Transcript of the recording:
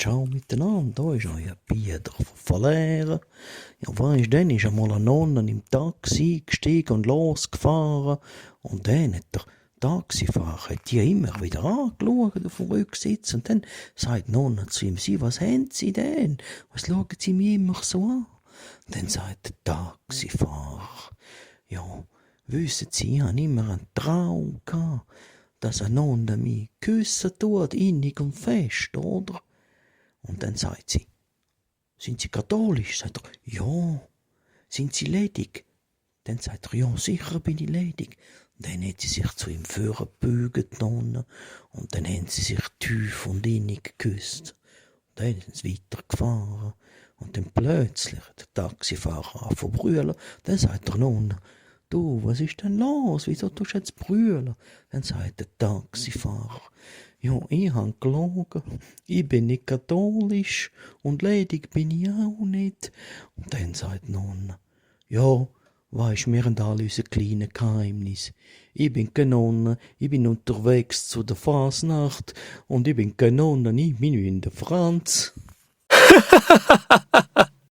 ciao miteinander, da ist euer Pieter von Verlehren. Ja, weisst, dann ist einmal eine Nonne im Taxi gestiegen und losgefahren. Und dann hat der Taxifahrer die immer wieder angeschaut auf dem Rücksitz. Und dann sagt die Nonne zu ihm, Sie, was haben Sie denn? Was schauen Sie mich immer so an? Und dann sagt der Taxifahrer, ja, wissen Sie, ich hatte immer einen Traum gehabt, dass eine Nonne mich küssen tut, innig und fest, oder? Und dann sagt sie, sind Sie katholisch? Sagt er, ja. Sind Sie ledig? Dann sagt er, ja, sicher bin ich ledig. Und dann hat sie sich zu ihm vorgebeugt, die Nonne, und dann haben sie sich tief und innig geküsst. Und dann sind sie weitergefahren. Und dann plötzlich der Taxifahrer an zu brüllen. Dann sagt der Nonne, du, was ist denn los? Wieso tust du jetzt brüllen? Dann sagt der Taxifahrer, ja, ich habe gelogen. Ich bin nicht katholisch und ledig bin ich auch nicht. Und dann sagt die Nonne, ja, weisst, wir haben alle unser kleines Geheimnis. Ich bin keine Nonne, ich bin unterwegs zu der Fasnacht und ich bin keine Nonne, ich bin wie der Franz.